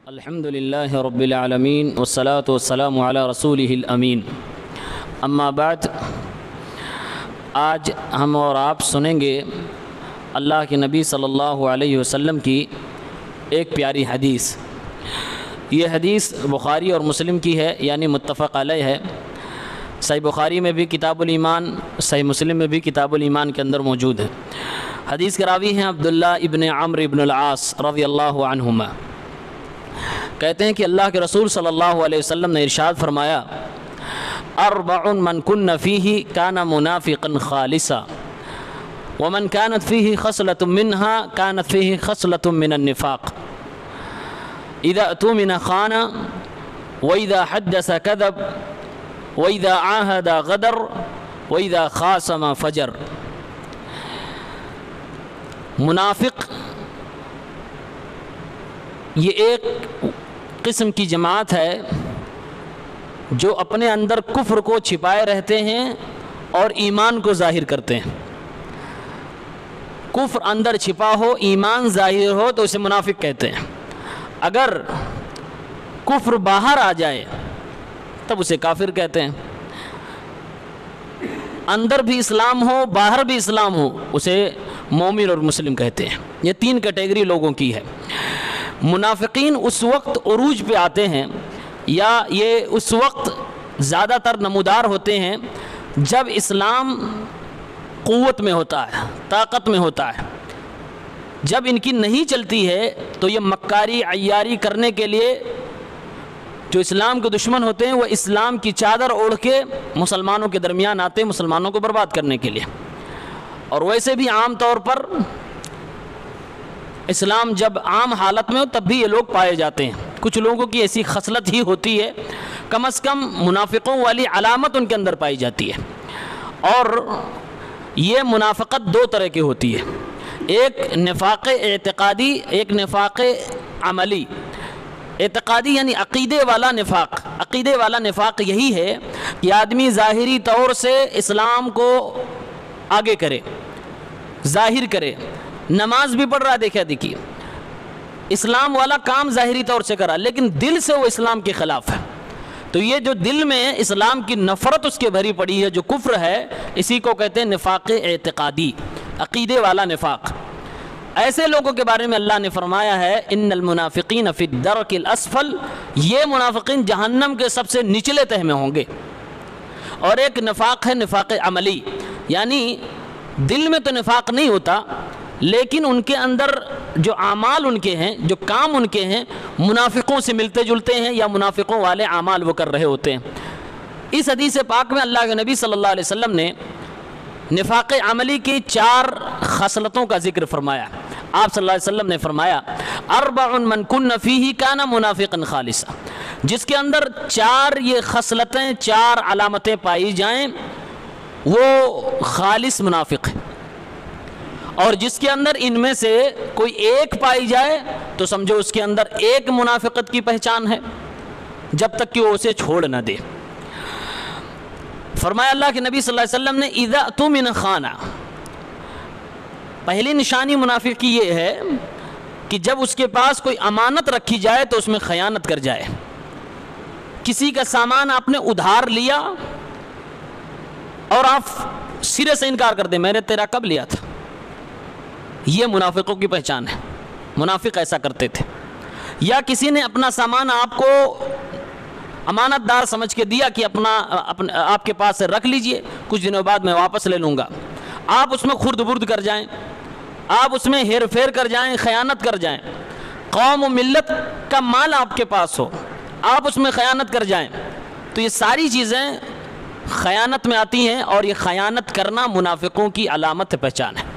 الحمد للہ رب العالمین والصلاة والسلام علی رسولہ الامین اما بعد، آج ہم اور آپ سنیں گے اللہ کے نبی صلی اللہ علیہ وسلم کی ایک پیاری حدیث۔ یہ حدیث بخاری اور مسلم کی ہے، یعنی متفق علیہ ہے۔ صحیح بخاری میں بھی کتاب الایمان، صحیح مسلم میں بھی کتاب الایمان کے اندر موجود ہے۔ حدیث کے راوی ہیں عبداللہ ابن عمرو ابن العاص رضی اللہ عنہما۔ کہتے ہیں کہ اللہ کے رسول صلی اللہ علیہ وسلم نے ارشاد فرمایا، اربع من کن فیہ کان منافقا خالصا ومن كانت فيه خصلة منها كانت فيه خصلة من النفاق اذا اؤتمن خان واذا حدث كذب واذا عاهد غدر واذا خاصم فجر۔ منافق یہ ایک قسم کی جماعت ہے جو اپنے اندر کفر کو چھپائے رہتے ہیں اور ایمان کو ظاہر کرتے ہیں۔ کفر اندر چھپا ہو، ایمان ظاہر ہو تو اسے منافق کہتے ہیں۔ اگر کفر باہر آ جائے تب اسے کافر کہتے ہیں۔ اندر بھی اسلام ہو، باہر بھی اسلام ہو، اسے مومن اور مسلم کہتے ہیں۔ یہ تین کیٹیگری لوگوں کی ہے۔ منافقین اس وقت عروج پہ آتے ہیں یا یہ اس وقت زیادہ تر نمودار ہوتے ہیں جب اسلام قوت میں ہوتا ہے، طاقت میں ہوتا ہے۔ جب ان کی نہیں چلتی ہے تو یہ مکاری عیاری کرنے کے لیے جو اسلام کے دشمن ہوتے ہیں وہ اسلام کی چادر اوڑھ کے مسلمانوں کے درمیان آتے ہیں، مسلمانوں کو برباد کرنے کے لیے۔ اور ویسے بھی عام طور پر اسلام جب عام حالت میں ہو تب بھی یہ لوگ پائے جاتے ہیں۔ کچھ لوگوں کی ایسی خصلت ہی ہوتی ہے، کم از کم منافقوں والی علامت ان کے اندر پائی جاتی ہے۔ اور یہ منافقت دو طرح کی ہوتی ہے، ایک نفاق اعتقادی، ایک نفاق عملی۔ اعتقادی یعنی عقیدے والا نفاق۔ عقیدے والا نفاق یہی ہے کہ آدمی ظاہری طور سے اسلام کو آگے کرے، ظاہر کرے، نماز بھی پڑھ رہا، دیکھیے اسلام والا کام ظاہری طور سے کرا لیکن دل سے وہ اسلام کے خلاف ہے۔ تو یہ جو دل میں اسلام کی نفرت اس کے بھری پڑی ہے، جو کفر ہے، اسی کو کہتے ہیں نفاق اعتقادی، عقیدے والا نفاق۔ ایسے لوگوں کے بارے میں اللہ نے فرمایا ہے، ان المنافقین فی الدرک الاسفل، یہ منافقین جہنم کے سب سے نچلے تہہ میں ہوں گے۔ اور ایک نفاق ہے نفاق عملی، یعنی دل میں تو نفاق نہیں ہوتا لیکن ان کے اندر جو اعمال ان کے ہیں، جو کام ان کے ہیں، منافقوں سے ملتے جلتے ہیں یا منافقوں والے اعمال وہ کر رہے ہوتے ہیں۔ اس حدیث پاک میں اللہ کے نبی صلی اللہ علیہ وسلم نے نفاق عملی کی 4 خصلتوں کا ذکر فرمایا۔ آپ صلی اللہ علیہ وسلم نے فرمایا، اربع من کن فیہ کان منافقا خالصا، جس کے اندر 4 یہ خصلتیں، 4 علامتیں پائی جائیں وہ خالص منافق ہے۔ اور جس کے اندر ان میں سے کوئی ایک پائی جائے تو سمجھو اس کے اندر ایک منافقت کی پہچان ہے، جب تک کہ وہ اسے چھوڑ نہ دے۔ فرمایا اللہ کے نبی صلی اللہ علیہ وسلم نے، اذا اؤتمن خان، پہلی نشانی منافق کی یہ ہے کہ جب اس کے پاس کوئی امانت رکھی جائے تو اس میں خیانت کر جائے۔ کسی کا سامان آپ نے ادھار لیا اور آپ سرے سے انکار کر دیں، میں نے تیرا کب لیا تھا۔ یہ منافقوں کی پہچان ہے، منافق ایسا کرتے تھے۔ یا کسی نے اپنا سامان آپ کو امانت دار سمجھ کے دیا کہ آپ کے پاس سے رکھ لیجئے، کچھ دنوں بعد میں واپس لے لوں گا، آپ اس میں خرد برد کر جائیں، آپ اس میں ہیر پھیر کر جائیں، خیانت کر جائیں۔ قوم و ملت کا مال آپ کے پاس ہو، آپ اس میں خیانت کر جائیں، تو یہ ساری چیزیں خیانت میں آتی ہیں، اور یہ خیانت کرنا منافقوں کی علامت پہچان ہے۔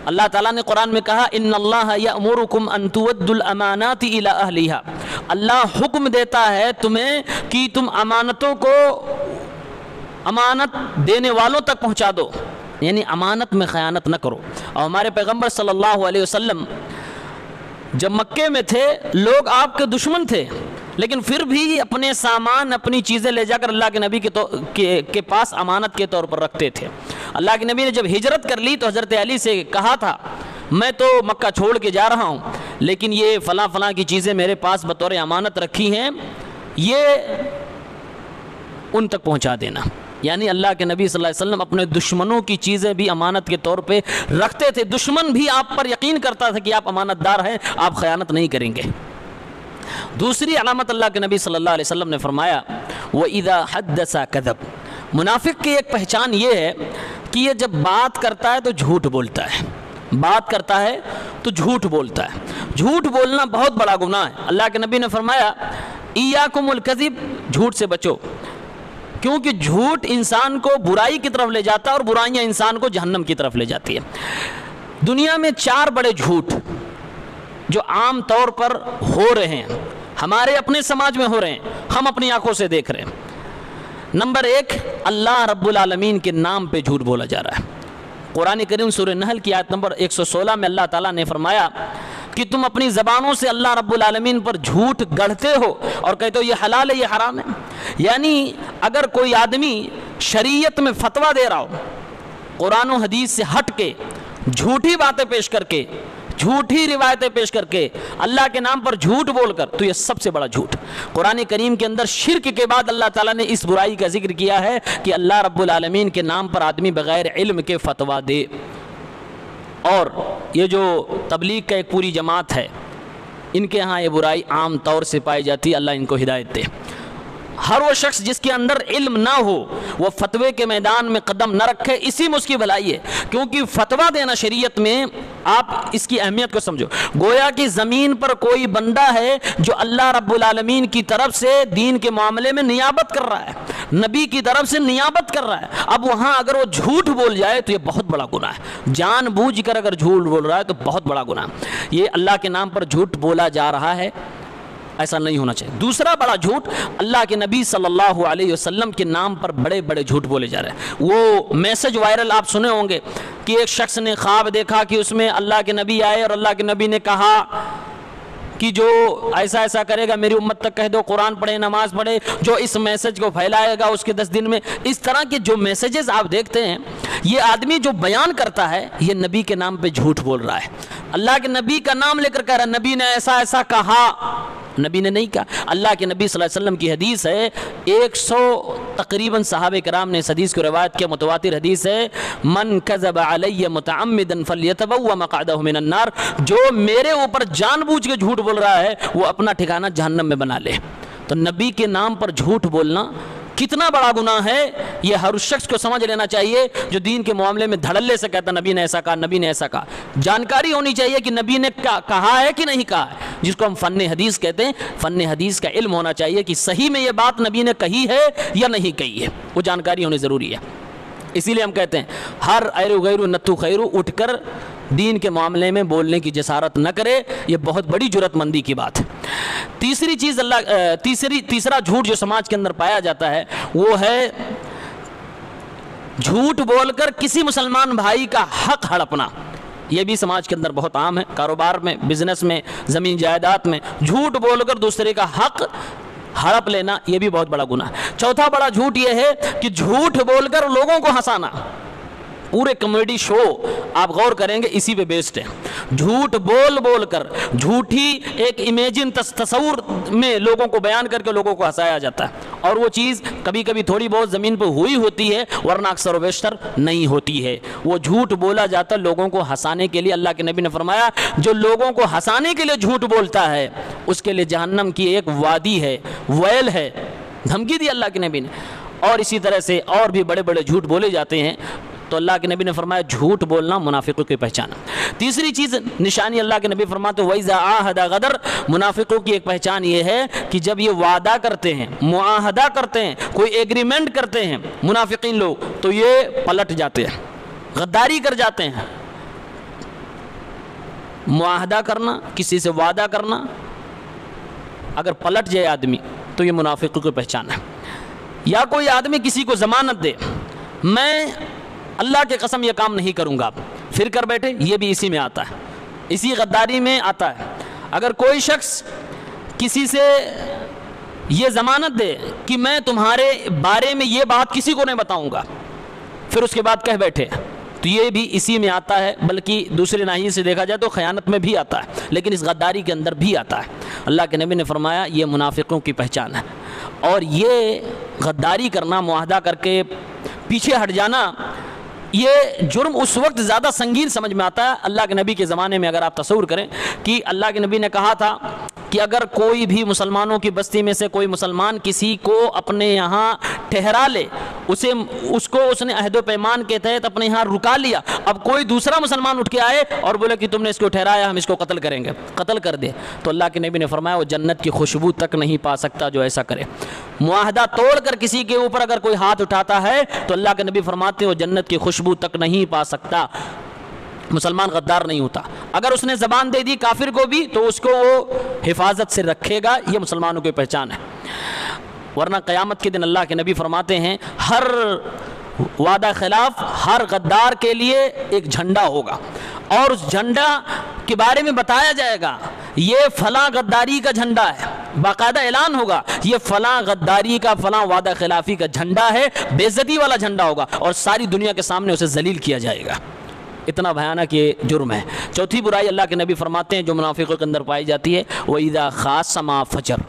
اللہ تعالیٰ نے قرآن میں کہا، ان اللہ یأمرکم ان تؤدوا الامانات الی اہلہا، اللہ حکم دیتا ہے تمہیں کہ تم امانتوں کو امانت دینے والوں تک پہنچا دو، یعنی امانت میں خیانت نہ کرو۔ اور ہمارے پیغمبر صلی اللہ علیہ وسلم جب مکے میں تھے، لوگ آپ کے دشمن تھے لیکن پھر بھی اپنے سامان، اپنی چیزیں لے جا کر اللہ کے نبی کے پاس امانت کے طور پر رکھتے تھے۔ اللہ کے نبی نے جب ہجرت کر لی تو حضرت علی سے کہا تھا، میں تو مکہ چھوڑ کے جا رہا ہوں لیکن یہ فلاں فلاں کی چیزیں میرے پاس بطور امانت رکھی ہیں، یہ ان تک پہنچا دینا۔ یعنی اللہ کے نبی صلی اللہ علیہ وسلم اپنے دشمنوں کی چیزیں بھی امانت کے طور پہ رکھتے تھے، دشمن بھی آپ پر یقین کرتا تھا کہ آپ امانت دار ہیں، آپ خیانت نہیں کریں گے۔ دوسری علامت اللہ کے نبی صلی اللہ علیہ وسلم نے فرمایا وَإِذَا حَدَّثَ كَذَبَ، منافق کی ایک پہچان یہ ہے کہ یہ جب بات کرتا ہے تو جھوٹ بولتا ہے، بات کرتا ہے تو جھوٹ بولتا ہے۔ جھوٹ بولنا بہت بڑا گناہ ہے۔ اللہ کے نبی نے فرمایا ایاکم الکذب، جھوٹ سے بچو، کیونکہ جھوٹ انسان کو برائی کی طرف لے جاتا ہے اور برائیاں انسان کو جہنم کی طرف لے جاتی ہے۔ دنیا میں 4 بڑے جھوٹ جو عام طور پر ہو رہے ہیں، ہمارے اپنے سماج میں ہو رہے ہیں، ہم اپنی آنکھوں سے دیکھ رہے ہیں۔ نمبر 1، اللہ رب العالمین کے نام پہ جھوٹ بولا جا رہا ہے۔ قرآن کریم سورہ نحل کی آیت نمبر 116 میں اللہ تعالیٰ نے فرمایا کہ تم اپنی زبانوں سے اللہ رب العالمین پر جھوٹ گڑھتے ہو اور کہتے ہو یہ حلال ہے یہ حرام ہے۔ یعنی اگر کوئی آدمی شریعت میں فتویٰ دے رہا ہو، قرآن و حدیث سے ہٹ کے جھوٹی باتیں پیش کر کے، جھوٹی روایتیں پیش کر کے، اللہ کے نام پر جھوٹ بول کر، تو یہ سب سے بڑا جھوٹ۔ قرآن کریم کے اندر شرک کے بعد اللہ تعالیٰ نے اس برائی کا ذکر کیا ہے کہ اللہ رب العالمین کے نام پر آدمی بغیر علم کے فتویٰ دے۔ اور یہ جو تبلیغ کا ایک پوری جماعت ہے، ان کے ہاں یہ برائی عام طور سے پائی جاتی ہے، اللہ ان کو ہدایت دے۔ ہر وہ شخص جس کے اندر علم نہ ہو وہ فتوے کے میدان میں قدم نہ رکھے، اسی میں اس کی بھلائی ہے، کیونکہ فتویٰ دینا شریعت میں، آپ اس کی اہمیت کو سمجھو، گویا کہ زمین پر کوئی بندہ ہے جو اللہ رب العالمین کی طرف سے دین کے معاملے میں نیابت کر رہا ہے، نبی کی طرف سے نیابت کر رہا ہے۔ اب وہاں اگر وہ جھوٹ بول جائے تو یہ بہت بڑا گناہ ہے، جان بوجھ کر اگر جھوٹ بول رہا ہے تو بہت بڑا گناہ ہے۔ یہ اللہ کے نام پر جھوٹ بولا جا رہا ہے، ایسا نہیں ہونا چاہیے۔ دوسرا بڑا جھوٹ، اللہ کے نبی صلی اللہ علیہ وسلم کے نام پر بڑے بڑے جھوٹ بولے جا رہے ہیں۔ وہ میسج وائرل آپ سنے ہوں گے کہ ایک شخص نے خواب دیکھا کہ اس میں اللہ کے نبی آئے اور اللہ کے نبی نے کہا کہ جو ایسا ایسا کرے گا میری امت تک کہہ دو قرآن پڑھے نماز پڑھے، جو اس میسج کو پھیلائے گا اس کے 10 دن میں۔ اس طرح کے جو میسیجز آپ دیکھتے ہیں، یہ آدمی جو بیان کرتا ہے یہ نبی کے نام پہ جھوٹ بول رہا ہے۔ اللہ کے نبی کا نام لے کر کہہ رہا ہے نبی نے ایسا ایسا کہا، نبی نے نہیں کہا۔ اللہ کے نبی صلی اللہ علیہ وسلم کی حدیث ہے، 100 تقریباً صحابہ کرام نے اس حدیث کو روایت کیا، متواتر حدیث ہے، من کذب علی متعمدا فلیتبوأ مقعدہ من النار، جو میرے اوپر جان بوجھ کے جھوٹ بول رہا ہے وہ اپنا ٹھکانہ جہنم میں بنا لے۔ تو نبی کے نام پر جھوٹ بولنا کتنا بڑا گناہ ہے، یہ ہر اس شخص کو سمجھ لینا چاہیے جو دین کے معاملے میں دھڑلے سے کہتا نبی نے ایسا کہا، نبی نے ایسا کہا۔ جانکاری ہونی چاہیے کہ نبی نے کہا ہے کہ نہیں کہا ہے، جس کو ہم فن حدیث کہتے ہیں۔ فن حدیث کا علم ہونا چاہیے کہ صحیح میں یہ بات نبی نے کہی ہے یا نہیں کہی ہے، وہ جانکاری ہونی ضروری ہے۔ اسی لیے ہم کہتے ہیں ہر ایرو غیرو نتو خیرو اٹھ کر دین کے معاملے میں بولنے کی جسارت نہ کرے، یہ بہت بڑی جرأت مندی کی بات ہے۔ تیسری چیز تیسرا جھوٹ جو سماج کے اندر پایا جاتا ہے وہ ہے جھوٹ بول کر کسی مسلمان بھائی کا حق ہڑپنا۔ یہ بھی سماج کے اندر بہت عام ہے، کاروبار میں، بزنس میں، زمین جائیداد میں جھوٹ بول کر دوسرے کا حق ہڑپ لینا، یہ بھی بہت بڑا گناہ ہے۔ چوتھا بڑا جھوٹ یہ ہے کہ جھوٹ بول کر لوگوں کو ہنسانا۔ پورے کامیڈی شو آپ غور کریں گے اسی پہ بیسڈ ہے، جھوٹ بول بول کر، جھوٹی ایک امیجن تصور میں لوگوں کو بیان کر کے لوگوں کو ہنسایا جاتا ہے، اور وہ چیز کبھی کبھی تھوڑی بہت زمین پہ ہوئی ہوتی ہے ورنہ اکثر و بیشتر نہیں ہوتی ہے۔ وہ جھوٹ بولا جاتا ہے لوگوں کو ہنسانے کے لیے۔ اللہ کے نبی نے فرمایا جو لوگوں کو ہنسانے کے لیے جھوٹ بولتا ہے اس کے لیے جہنم کی ایک وادی ہے، ویل ہے، دھمکی دی اللہ کے نبی نے۔ اور اسی طرح سے اور بھی بڑے بڑے جھوٹ بولے جاتے ہیں، تو اللہ کے نبی نے فرمایا جھوٹ بولنا منافقوں کی پہچان ہے۔ تیسری چیز نشانی اللہ کے نبی فرماتے وَإِذَا عَاهَدَ غَدَرَ، منافقوں کی ایک پہچان یہ ہے کہ جب یہ وعدہ کرتے ہیں، معاہدہ کرتے ہیں، کوئی ایگریمنٹ کرتے ہیں منافقین لوگ، تو یہ پلٹ جاتے ہیں، غداری کر جاتے ہیں۔ معاہدہ کرنا، کسی سے وعدہ کرنا، اگر پلٹ جائے آدمی تو یہ منافقوں کی پہچان ہے۔ یا کوئی آدمی کسی کو ضمانت دے میں اللہ کے قسم یہ کام نہیں کروں گا، پھر کر بیٹھے، یہ بھی اسی میں آتا ہے، اسی غداری میں آتا ہے۔ اگر کوئی شخص کسی سے یہ ضمانت دے کہ میں تمہارے بارے میں یہ بات کسی کو نہیں بتاؤں گا، پھر اس کے بعد کہہ بیٹھے تو یہ بھی اسی میں آتا ہے، بلکہ دوسرے ناحیے سے دیکھا جائے تو خیانت میں بھی آتا ہے، لیکن اس غداری کے اندر بھی آتا ہے۔ اللہ کے نبی نے فرمایا یہ منافقوں کی پہچان ہے، اور یہ غداری کرنا، معاہدہ کر کے پیچھے ہٹ جانا، یہ جرم اس وقت زیادہ سنگین سمجھ میں آتا ہے۔ اللہ کے نبی کے زمانے میں اگر آپ تصور کریں کہ اللہ کے نبی نے کہا تھا کہ اگر کوئی بھی مسلمانوں کی بستی میں سے کوئی مسلمان کسی کو اپنے یہاں ٹھہرا لے، اس نے عہد و پیمان کے تحت اپنے یہاں رکا لیا، اب کوئی دوسرا مسلمان اٹھ کے آئے اور بولے کہ تم نے اس کو ٹھہرایا، ہم اس کو قتل کریں گے، قتل کر دے، تو اللہ کے نبی نے فرمایا وہ جنت کی خوشبو تک نہیں پا سکتا جو ایسا کرے۔ معاہدہ توڑ کر کسی کے اوپر اگر کوئی ہاتھ اٹھاتا ہے تو اللہ کے نبی فرماتے ہیں وہ جنت کی خوشبو تک نہیں پا سکتا۔ مسلمان غدار نہیں ہوتا، اگر اس نے زبان دے دی کافر کو بھی تو اس کو وہ حفاظت سے رکھے گا، یہ مسلمانوں کی پہچان ہے۔ ورنہ قیامت کے دن اللہ کے نبی فرماتے ہیں ہر وعدہ خلاف، ہر غدار کے لیے ایک جھنڈا ہوگا، اور اس جھنڈا کے بارے میں بتایا جائے گا یہ فلاں غداری کا جھنڈا ہے، باقاعدہ اعلان ہوگا یہ فلاں غداری کا، فلاں وعدہ خلافی کا جھنڈا ہے، بے عزتی والا جھنڈا ہوگا، اور ساری دنیا کے سامنے اسے ذلیل کیا جائے گا۔ اتنا بھیانک یہ جرم ہے۔ چوتھی برائی اللہ کے نبی فرماتے ہیں جو منافقوں کے اندر پائی جاتی ہے، وَإِذَا خَاصَمَا فَجَرَ،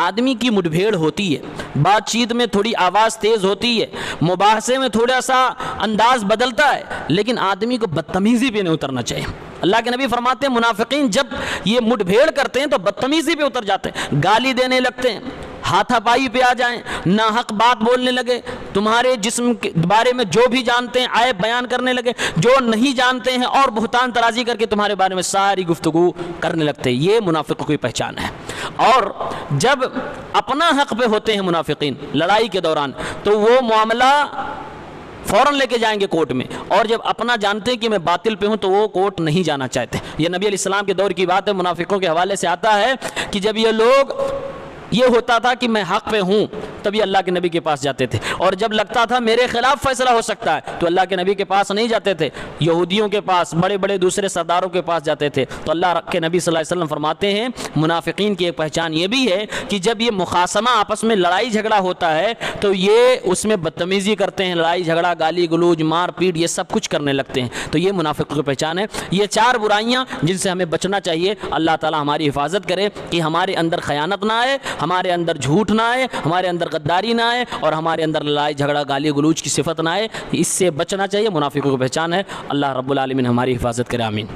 آدمی کی مٹ بھیڑ ہوتی ہے، بات چیت میں تھوڑی آواز تیز ہوتی ہے، مباحثے میں تھوڑا سا انداز بدلتا ہے، لیکن آدمی کو بدتمیزی پہ نہیں اترنا چاہیے۔ اللہ کے نبی فرماتے ہیں منافقین جب یہ مٹ بھیڑ کرتے ہیں تو بدتمیزی پہ اتر جاتے ہیں، گالی دینے لگتے ہیں، ہاتھا پائی پہ آ جائیں، ناحق بات بولنے لگے، تمہارے جسم کے بارے میں جو بھی جانتے ہیں عیب بیان کرنے لگے، جو نہیں جانتے ہیں اور بہتان ترازی کر کے تمہارے بارے میں ساری گفتگو کرنے لگتے ہیں۔ یہ منافقوں کی پہچان ہے۔ اور جب اپنا حق پہ ہوتے ہیں منافقین لڑائی کے دوران تو وہ معاملہ فوراً لے کے جائیں گے کورٹ میں، اور جب اپنا جانتے ہیں کہ میں باطل پہ ہوں تو وہ کورٹ نہیں جانا چاہتے۔ یہ نبی علیہ السلام کے دور کی بات ہے، منافقوں کے حوالے سے آتا ہے کہ جب یہ لوگ، یہ ہوتا تھا کہ میں حق پہ ہوں تب یہ اللہ کے نبی کے پاس جاتے تھے، اور جب لگتا تھا میرے خلاف فیصلہ ہو سکتا ہے تو اللہ کے نبی کے پاس نہیں جاتے تھے، یہودیوں کے پاس، بڑے بڑے دوسرے سرداروں کے پاس جاتے تھے۔ تو اللہ کے نبی صلی اللہ علیہ وسلم فرماتے ہیں منافقین کی ایک پہچان یہ بھی ہے کہ جب یہ مخاصمہ آپس میں لڑائی جھگڑا ہوتا ہے تو یہ اس میں بدتمیزی کرتے ہیں، لڑائی جھگڑا، گالی گلوج، مار پیٹ، یہ سب کچھ کرنے لگتے ہیں۔ تو یہ منافقوں کی پہچان ہے۔ یہ چار برائیاں جن سے ہمیں بچنا چاہیے، اللہ تعالی ہماری حفاظت کرے کہ ہمارے اندر خیانت نہ آئے، ہمارے اندر جھوٹ نہ آئے، ہمارے اندر غداری نہ آئے، اور ہمارے اندر لڑائی جھگڑا، گالی گلوچ کی صفت نہ آئے۔ اس سے بچنا چاہیے، منافقوں کی پہچان ہے۔ اللہ رب العالمین ہماری حفاظت کرے، آمین۔